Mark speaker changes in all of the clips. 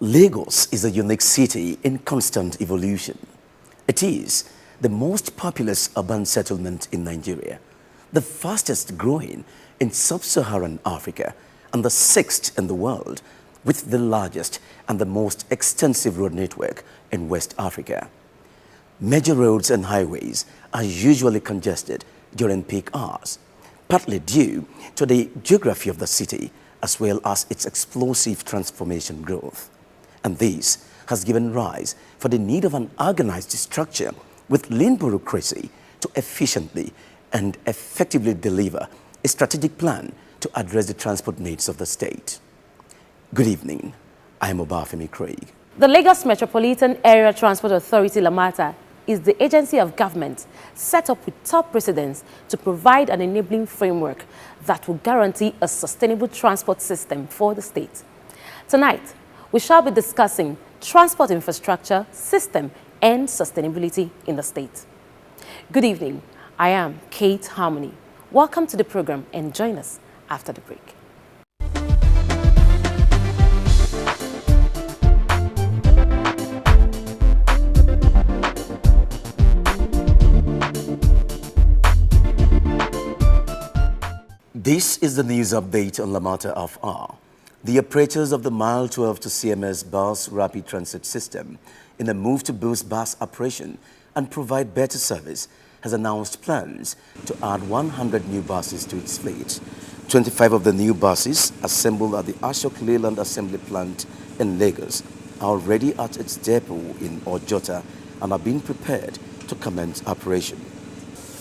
Speaker 1: Lagos is a unique city in constant evolution. It is the most populous urban settlement in Nigeria, the fastest growing in sub-Saharan Africa, and the sixth in the world, with the largest and the most extensive road network in West Africa. Major roads and highways are usually congested during peak hours, partly due to the geography of the city as well as its explosive transformation growth. And this has given rise for the need of an organized structure with lean bureaucracy to efficiently and effectively deliver a strategic plan to address the transport needs of the state. Good evening. I am Obafemi Craig.
Speaker 2: The Lagos Metropolitan Area Transport Authority, LAMATA, is the agency of government set up with top precedents to provide an enabling framework that will guarantee a sustainable transport system for the state. Tonight, we shall be discussing transport infrastructure, system, and sustainability in the state. Good evening. I am Kate Harmony. Welcome to the program and join us after the break.
Speaker 1: This is the news update on LAMATA FR. The operators of the Mile 12 to CMS Bus Rapid Transit System, in a move to boost bus operation and provide better service, has announced plans to add 100 new buses to its fleet. 25 of the new buses, assembled at the Ashok Leyland Assembly Plant in Lagos, are already at its depot in Ojota and are being prepared to commence operation.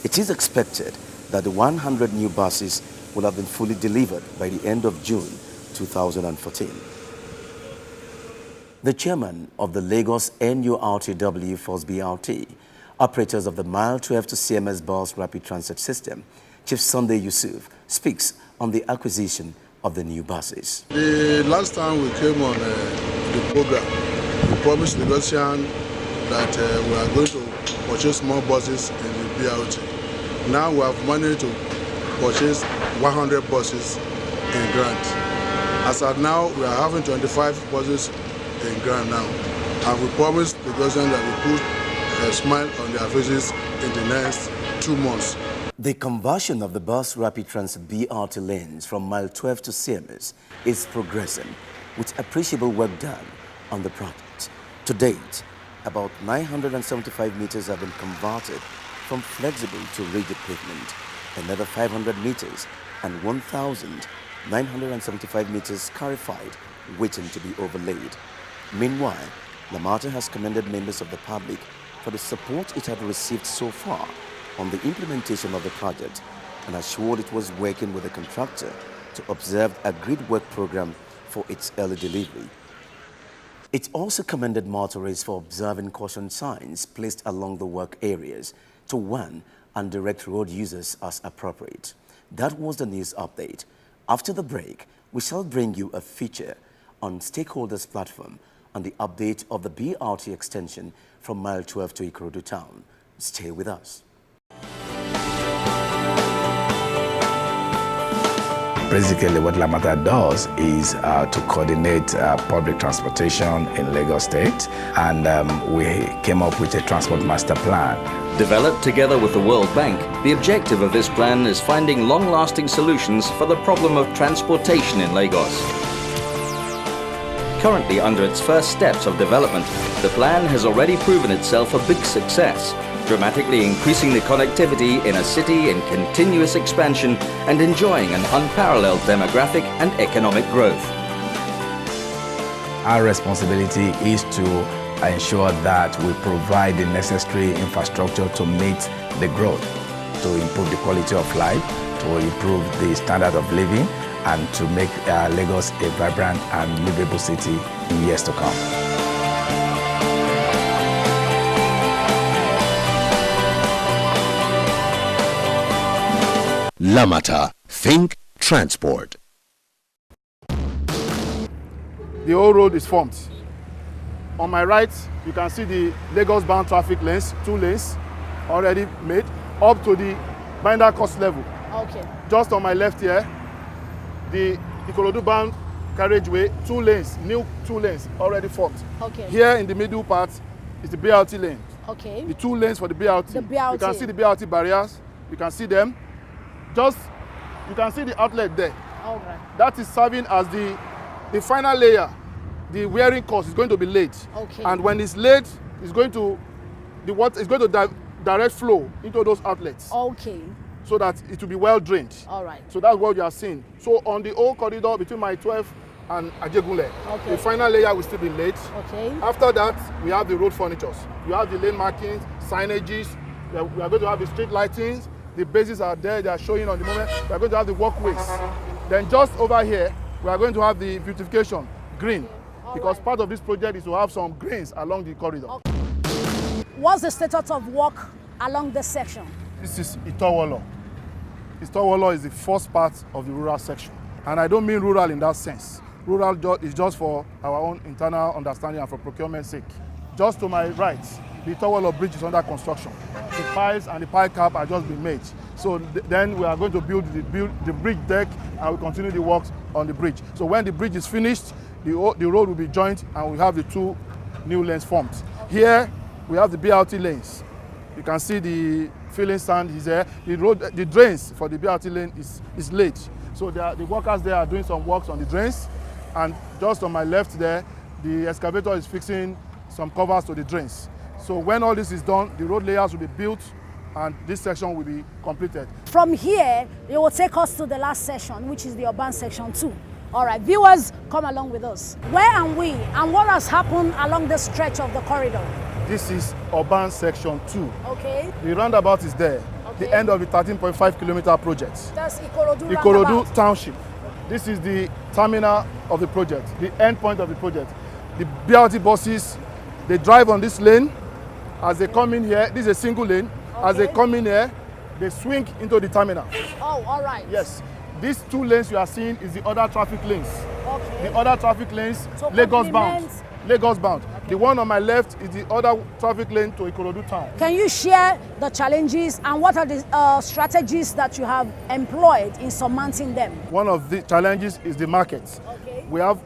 Speaker 1: It is expected that the 100 new buses will have been fully delivered by the end of June 2014. The chairman of the Lagos NURTW Force BRT, operators of the Mile 12 to CMS Bus Rapid Transit System, Chief Sunday Yusuf, speaks on the acquisition of the new buses.
Speaker 3: The last time we came on the program, we promised Lagosian that we are going to purchase more buses in the BRT. Now we have managed to purchase 100 buses in grant. As of now, we are having 25 buses in grant now. And we promised the Lagosian that we put a smile on their faces in the next 2 months.
Speaker 1: The conversion of the Bus Rapid Transit BRT lanes from Mile 12 to CMS is progressing, with appreciable work done on the project. To date, about 975 meters have been converted from flexible to rigid pavement, another 500 meters and 1,975 meters scarified, waiting to be overlaid. Meanwhile, LAMATA has commended members of the public for the support it had received so far on the implementation of the project and assured it was working with the contractor to observe a agreed work program for its early delivery. It also commended motorists for observing caution signs placed along the work areas to warn and direct road users as appropriate. That was the news update. After the break, we shall bring you a feature on Stakeholders Platform on the update of the BRT extension from Mile 12 to Ikorodu Town. Stay with us.
Speaker 4: Basically, what LAMATA does is to coordinate public transportation in Lagos State, and we came up with a transport master plan.
Speaker 5: Developed together with the World Bank, the objective of this plan is finding long-lasting solutions for the problem of transportation in Lagos. Currently under its first steps of development, the plan has already proven itself a big success, dramatically increasing the connectivity in a city in continuous expansion and enjoying an unparalleled demographic and economic growth.
Speaker 4: Our responsibility is to ensure that we provide the necessary infrastructure to meet the growth, to improve the quality of life, to improve the standard of living, and to make Lagos a vibrant and livable city in years to come.
Speaker 6: LAMATA, think transport.
Speaker 7: The whole road is formed. On my right, you can see the Lagos-bound traffic lanes, 2 lanes already made, up to the binder cost level.
Speaker 2: Okay.
Speaker 7: Just on my left here, the Ikorodu-bound carriageway, 2 lanes, new 2 lanes already formed.
Speaker 2: Okay.
Speaker 7: Here in the middle part is the BRT lane.
Speaker 2: Okay.
Speaker 7: The 2 lanes for the BRT.
Speaker 2: The BRT.
Speaker 7: You can see the BRT barriers. You can see them. You can see the outlet there.
Speaker 2: All right.
Speaker 7: That is serving as the final layer. The wearing course is going to be laid.
Speaker 2: Okay.
Speaker 7: And when it's laid, it's going to direct flow into those outlets.
Speaker 2: Okay.
Speaker 7: So that it will be well drained.
Speaker 2: All right.
Speaker 7: So that's what you are seeing. So on the old corridor between my 12 and Ajegunle,
Speaker 2: okay,
Speaker 7: the final layer will still be laid.
Speaker 2: Okay.
Speaker 7: After that, we have the road furnitures. You have the lane markings, signages. We are going to have the street lightings. The bases are there. They are showing on the moment. We are going to have the walkways. Then just over here, we are going to have the beautification, green. Okay. Because part of this project is to have some greens along the corridor.
Speaker 8: Okay. What's the status of work along this section?
Speaker 7: This is Itowolo. Itowolo is the first part of the rural section. And I don't mean rural in that sense. Rural is just for our own internal understanding and for procurement's sake. Just to my right, the Itowolo bridge is under construction. The piles and the pile cap are just being made. So then we are going to build the bridge deck and we continue the works on the bridge. So when the bridge is finished, the road will be joined and we have the 2 new lanes formed. Here we have the BRT lanes. You can see the filling stand is there. The drains for the BRT lane is laid. So the workers there are doing some works on the drains. And just on my left there, the excavator is fixing some covers to the drains. So when all this is done, the road layers will be built and this section will be completed.
Speaker 8: From here, it will take us to the last section, which is the urban section 2. All right, viewers, come along with us. Where are we and what has happened along the stretch of the corridor?
Speaker 7: This is urban section 2.
Speaker 8: Okay.
Speaker 7: The roundabout is there.
Speaker 8: Okay.
Speaker 7: The end of the 13.5 kilometer project.
Speaker 8: That's Ikorodu
Speaker 7: Ikorodu Township. This is the terminal of the project, the end point of the project. The BRT buses, they drive on this lane. As they come in here, this is a single lane. Okay. As they come in here, they swing into the terminal.
Speaker 8: Oh, all right.
Speaker 7: Yes. These 2 lanes you are seeing is the other traffic lanes.
Speaker 8: Okay.
Speaker 7: The other traffic lanes,
Speaker 8: so
Speaker 7: Lagos bound. Lagos bound.
Speaker 8: Okay.
Speaker 7: The one on my left is the other traffic lane to Ikorodu town.
Speaker 8: Can you share the challenges and what are the strategies that you have employed in surmounting them?
Speaker 7: One of the challenges is the markets.
Speaker 8: Okay.
Speaker 7: We have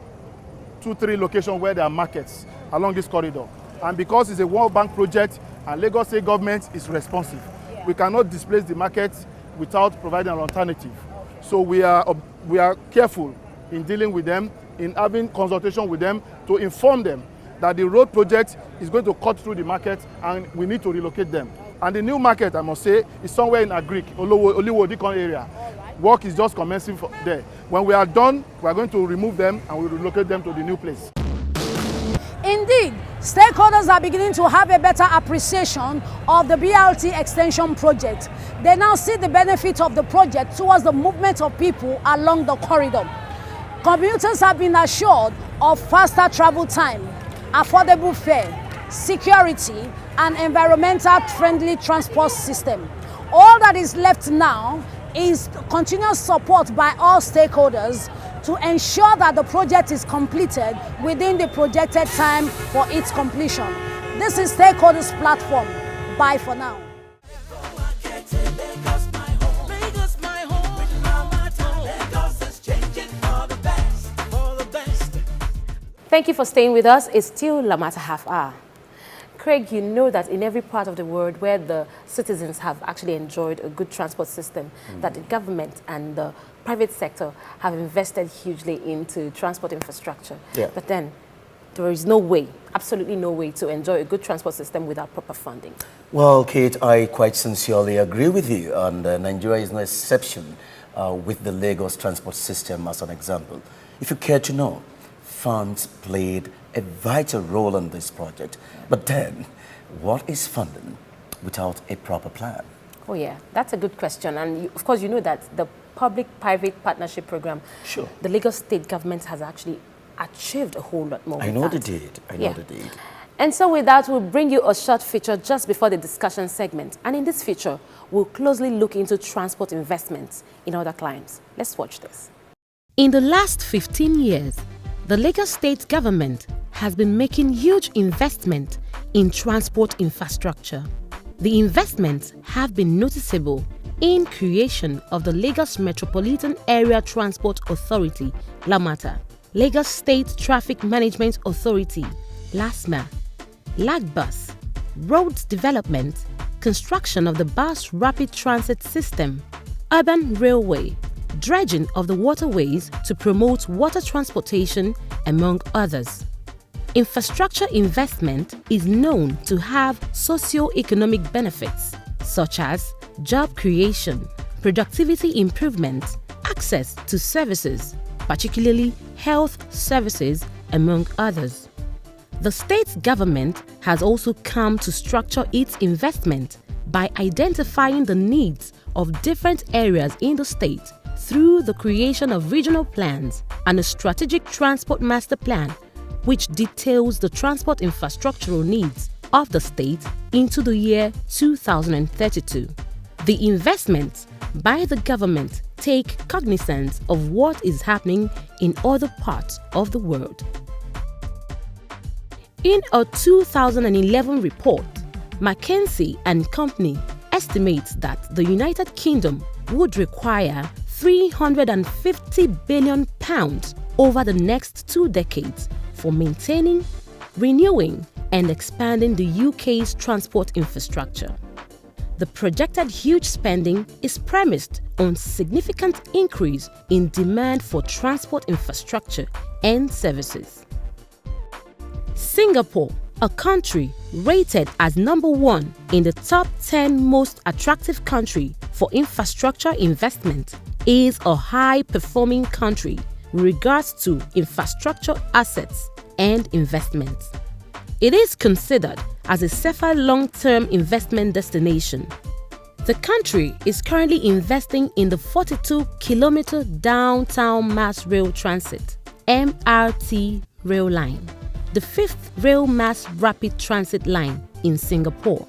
Speaker 7: 2-3 locations where there are markets along this corridor. And because it's a World Bank project and Lagos State government is responsive, we cannot displace the markets without providing an alternative. Okay. So we are careful in dealing with them, in having consultation with them to inform them that the road project is going to cut through the market and we need to relocate them. And the new market, I must say, is somewhere in Agric, Oliwo-Dikon area. Right. Work is just commencing there. When we are done, we are going to remove them and we will relocate them to the new place.
Speaker 8: Indeed, stakeholders are beginning to have a better appreciation of the BRT extension project. They now see the benefit of the project towards the movement of people along the corridor. Commuters have been assured of faster travel time, affordable fare, security, and environmental-friendly transport system. All that is left now is continuous support by all stakeholders to ensure that the project is completed within the projected time for its completion. This is Stakeholders Platform. Bye for now.
Speaker 2: Thank you for staying with us. It's still Lamata Half Hour. Craig, you know that in every part of the world where the citizens have actually enjoyed a good transport system, that the government and the private sector have invested hugely into transport infrastructure. Yeah. But then there is no way, absolutely no way, to enjoy a good transport system without proper funding.
Speaker 1: Well, Kate, I quite sincerely agree with you, and Nigeria is no exception with the Lagos transport system as an example. If you care to know, funds played a vital role in this project. But then, what is funding without a proper plan?
Speaker 2: Oh yeah, that's a good question. And of course, you know that the public-private partnership program,
Speaker 1: sure,
Speaker 2: the Lagos state government has actually achieved a whole lot more.
Speaker 1: I know they did. I know they did.
Speaker 2: And so with that, we'll bring you a short feature just before the discussion segment. And in this feature, we'll closely look into transport investments in other climes. Let's watch this.
Speaker 9: In the last 15 years, the Lagos state government has been making huge investment in transport infrastructure. The investments have been noticeable in creation of the Lagos Metropolitan Area Transport Authority, LAMATA, Lagos State Traffic Management Authority, LASMA, LAGBUS, roads development, construction of the bus rapid transit system, urban railway, dredging of the waterways to promote water transportation, among others. Infrastructure investment is known to have socio-economic benefits such as job creation, productivity improvement, access to services, particularly health services, among others. The state government has also come to structure its investment by identifying the needs of different areas in the state through the creation of regional plans and a strategic transport master plan, which details the transport infrastructural needs of the state into the year 2032. The investments by the government take cognizance of what is happening in other parts of the world. In a 2011 report, McKinsey & Company estimates that the United Kingdom would require £350 billion over the next 2 decades for maintaining, renewing, and expanding the UK's transport infrastructure. The projected huge spending is premised on significant increase in demand for transport infrastructure and services. Singapore, a country rated as #1 in the top 10 most attractive country for infrastructure investment, is a high-performing country with regards to infrastructure assets and investments. It is considered as a safer long-term investment destination. The country is currently investing in the 42-kilometer Downtown Mass Rail Transit (MRT) rail line, the 5th Rail Mass Rapid Transit line in Singapore,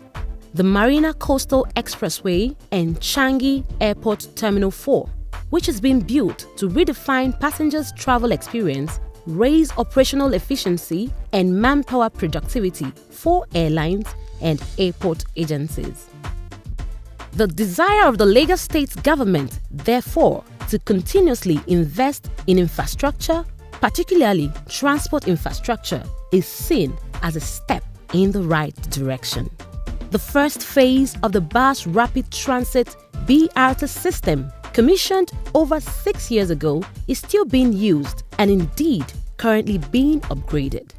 Speaker 9: the Marina Coastal Expressway and Changi Airport Terminal 4, which is being built to redefine passengers' travel experience, raise operational efficiency and manpower productivity for airlines and airport agencies. The desire of the Lagos State government, therefore, to continuously invest in infrastructure, particularly transport infrastructure, is seen as a step in the right direction. The first phase of the Bus Rapid Transit BRT system, commissioned over 6 years ago, is still being used and indeed currently being upgraded.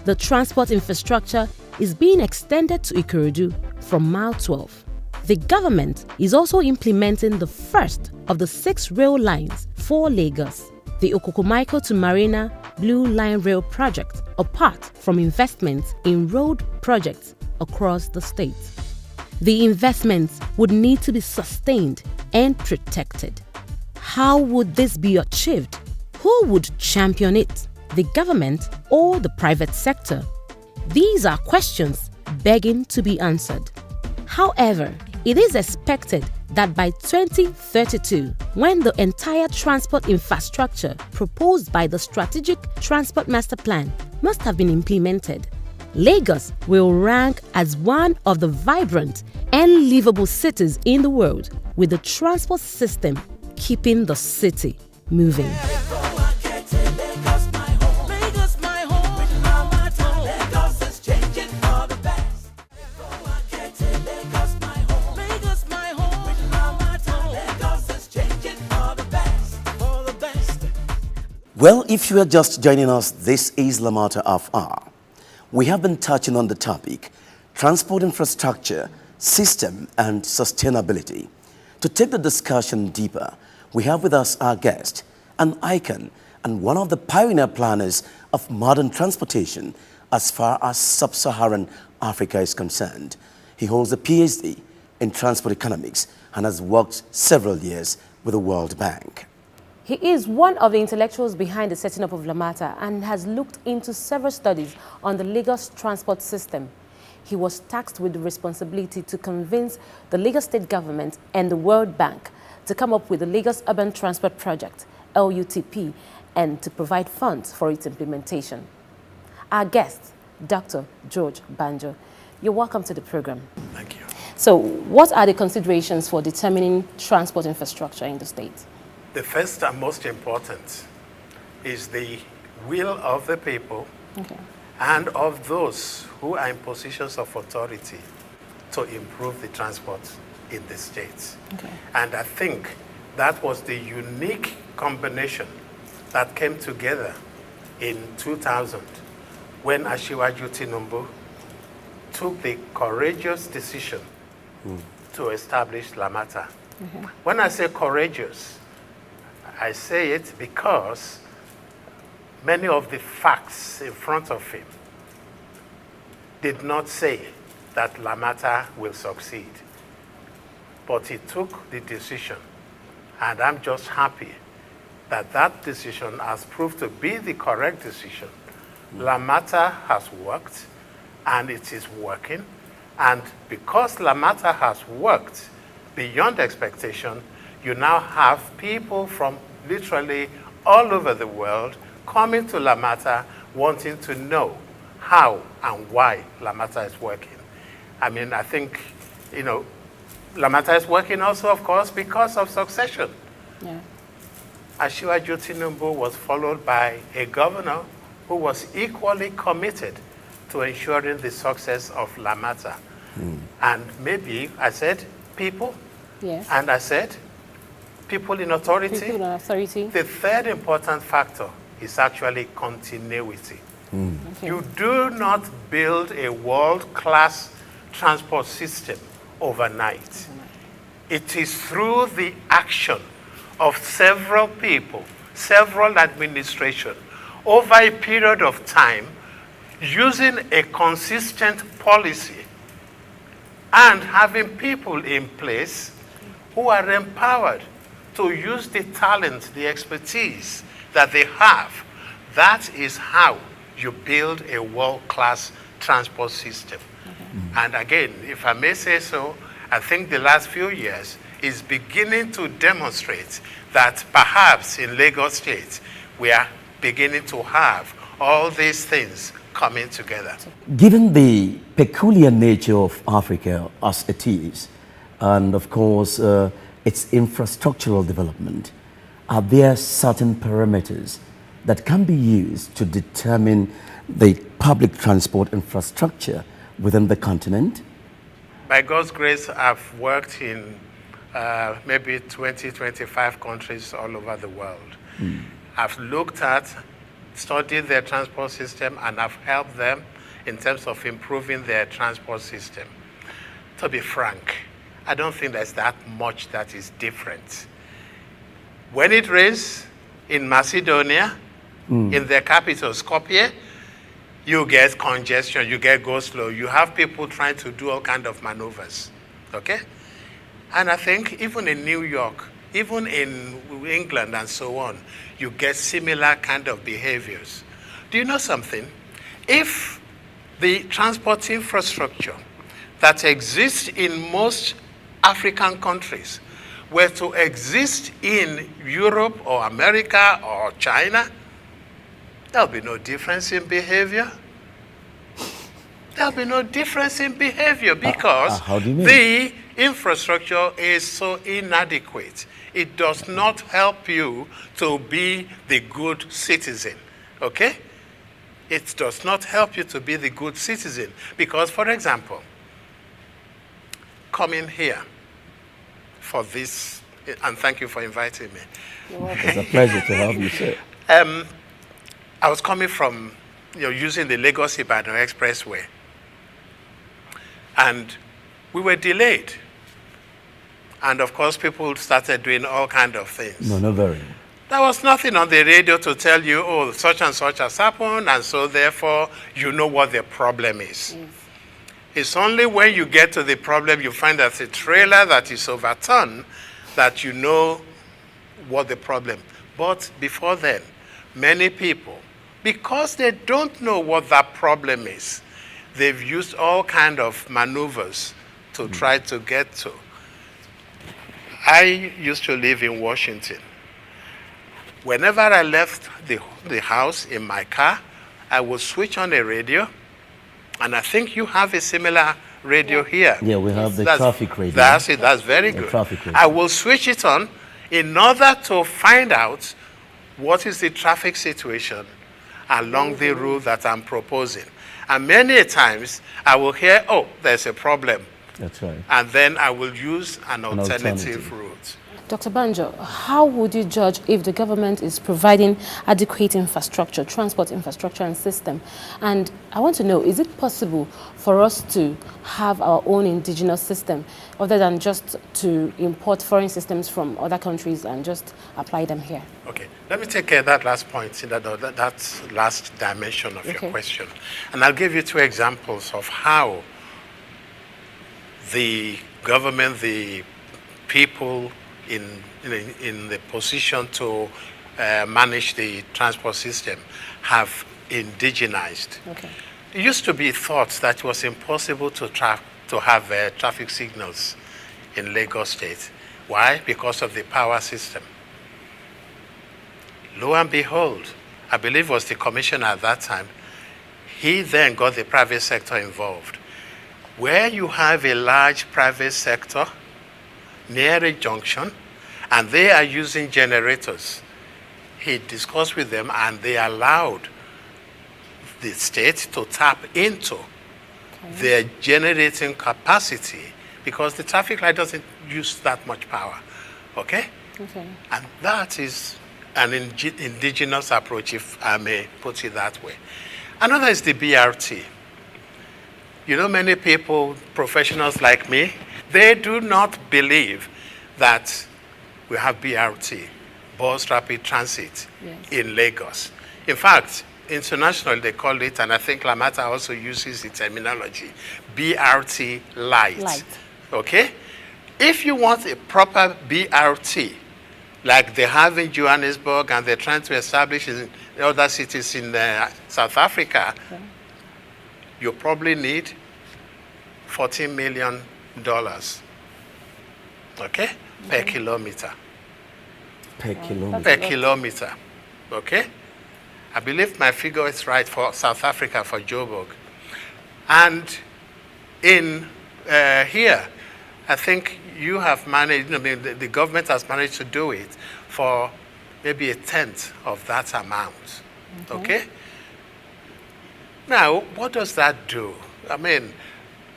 Speaker 9: The transport infrastructure is being extended to Ikorodu from Mile 12. The government is also implementing the first of the 6 rail lines for Lagos, the Okokomaiko to Marina Blue Line Rail project, apart from investments in road projects across the state. The investments would need to be sustained and protected. How would this be achieved? Who would champion it? The government or the private sector? These are questions begging to be answered. However, it is expected that by 2032, when the entire transport infrastructure proposed by the Strategic Transport Master Plan must have been implemented, Lagos will rank as one of the vibrant and livable cities in the world, with the transport system keeping the city moving.
Speaker 1: Well, if you are just joining us, this is Lamata Afar. We have been touching on the topic, transport infrastructure, system and sustainability. To take the discussion deeper, we have with us our guest, an icon and one of the pioneer planners of modern transportation as far as sub-Saharan Africa is concerned. He holds a PhD in transport economics and has worked several years with the World Bank.
Speaker 2: He is one of the intellectuals behind the setting up of Lamata and has looked into several studies on the Lagos transport system. He was tasked with the responsibility to convince the Lagos State government and the World Bank to come up with the Lagos Urban Transport Project, LUTP, and to provide funds for its implementation. Our guest, Dr. George Banjo, you're welcome to the program.
Speaker 10: Thank you.
Speaker 2: So, what are the considerations for determining transport infrastructure in the state?
Speaker 10: The first and most important is the will of the people and of those who are in positions of authority to improve the transport in the states. And I think that was the unique combination that came together in 2000 when Asiwaju Tinubu took the courageous decision to establish Lamata. When I say courageous, I say it because many of the facts in front of him did not say that Lamata will succeed. But he took the decision, and I'm just happy that that decision has proved to be the correct decision. Lamata has worked, and it is working. And because Lamata has worked beyond expectation, you now have people from literally all over the world coming to Lamata wanting to know how and why Lamata is working. I mean, I think, Lamata is working also, of course, because of succession. Asiwaju Tinubu was followed by a governor who was equally committed to ensuring the success of Lamata. And maybe I said people, and I said people in authority.
Speaker 2: People in authority.
Speaker 10: The third important factor is actually continuity. You do not build a world-class transport system overnight. It is through the action of several people, several administrations, over a period of time, using a consistent policy and having people in place who are empowered to use the talent, the expertise that they have. That is how you build a world-class transport system. And again, if I may say so, I think the last few years is beginning to demonstrate that perhaps in Lagos State, we are beginning to have all these things coming together.
Speaker 1: Given the peculiar nature of Africa as it is, and of course its infrastructural development, are there certain parameters that can be used to determine the public transport infrastructure within the continent?
Speaker 10: By God's grace, I've worked in maybe 20, 25 countries all over the world. I've looked at, studied their transport system, and I've helped them in terms of improving their transport system. To be frank, I don't think there's that much that is different. When it rains in Macedonia, in their capital, Skopje, you get congestion, you get go slow, you have people trying to do all kinds of maneuvers, okay? And I think even in New York, even in England and so on, you get similar kind of behaviors. Do you know something? If the transport infrastructure that exists in most African countries were to exist in Europe or America or China, there'll be no difference in behavior. There'll be no difference in behavior because
Speaker 1: how do you mean?
Speaker 10: the infrastructure is so inadequate. It does not help you to be the good citizen, okay? It does not help you to be the good citizen because, for example, coming here for this, and thank you for inviting me.
Speaker 1: It's a pleasure to have you, sir.
Speaker 10: I was coming from, using the Lagos-Ibadan Expressway, and we were delayed. And of course, people started doing all kinds of things.
Speaker 1: No, very.
Speaker 10: There was nothing on the radio to tell you, oh, such and such has happened, and so therefore, you know what the problem is. It's only when you get to the problem, you find that a trailer that is overturned, that you know what the problem. But before then, many people, because they don't know what that problem is, they've used all kinds of maneuvers to try to get to. I used to live in Washington. Whenever I left the house in my car, I would switch on a radio, and I think you have a similar radio here.
Speaker 1: Yeah, we have the traffic radio.
Speaker 10: That's it, that's very good.
Speaker 1: Traffic radio.
Speaker 10: I will switch it on in order to find out what is the traffic situation along the route that I'm proposing. And many times I will hear, oh, there's a problem.
Speaker 1: That's right.
Speaker 10: And then I will use an alternative route.
Speaker 2: Dr. Banjo, how would you judge if the government is providing adequate infrastructure, transport infrastructure and system? And I want to know, is it possible for us to have our own indigenous system other than just to import foreign systems from other countries and just apply them here?
Speaker 10: Okay, let me take that last point, that last dimension of your question. And I'll give you 2 examples of how the government, the people in the position to manage the transport system have indigenized.
Speaker 2: Okay.
Speaker 10: It used to be thought that it was impossible to have traffic signals in Lagos State. Why? Because of the power system. Lo and behold, I believe it was the commissioner at that time, he then got the private sector involved. Where you have a large private sector near a junction, and they are using generators, he discussed with them and they allowed the state to tap into their generating capacity because the traffic light doesn't use that much power. Okay? And that is an indigenous approach, if I may put it that way. Another is the BRT. You know, many people, professionals like me, they do not believe that we have BRT, Bus Rapid Transit, in Lagos. In fact, internationally they call it, and I think Lamata also uses the terminology, BRT Light. Okay? If you want a proper BRT, like they have in Johannesburg and they're trying to establish in other cities in South Africa, you probably need $14 million. Okay? Per kilometer.
Speaker 1: Per kilometer.
Speaker 10: Per kilometer. Okay? I believe my figure is right for South Africa, for Joburg. And in here, I think you have managed, the government has managed to do it for maybe 1/10 of that amount. Okay? Now, what does that do? I mean,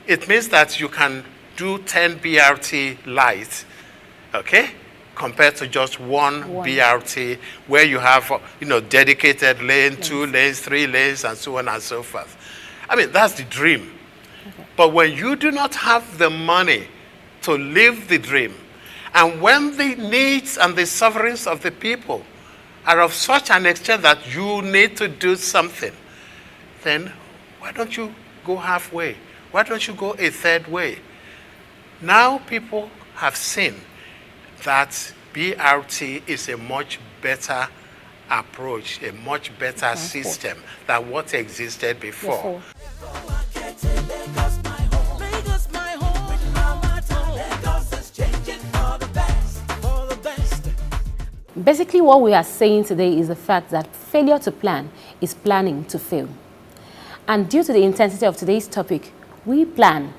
Speaker 10: it means that you can do 10 BRT lights, okay, compared to just one BRT where you have, dedicated lane, 2 lanes, 3 lanes, and so on and so forth. I mean, that's the dream. But when you do not have the money to live the dream, and when the needs and the sufferings of the people are of such an extent that you need to do something, then why don't you go halfway? Why don't you go a third way? Now people have seen that BRT is a much better approach, a much better system than what existed before.
Speaker 2: Basically, what we are saying today is the fact that failure to plan is planning to fail. And due to the intensity of today's topic, we plan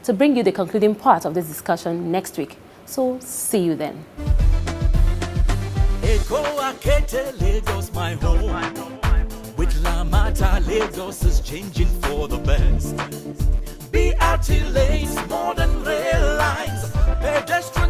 Speaker 2: to bring you the concluding part of this discussion next week. So see you then.
Speaker 11: Lagos, my home. With Lamata, Lagos is changing for the best. BRT lanes, modern rail lines, pedestrian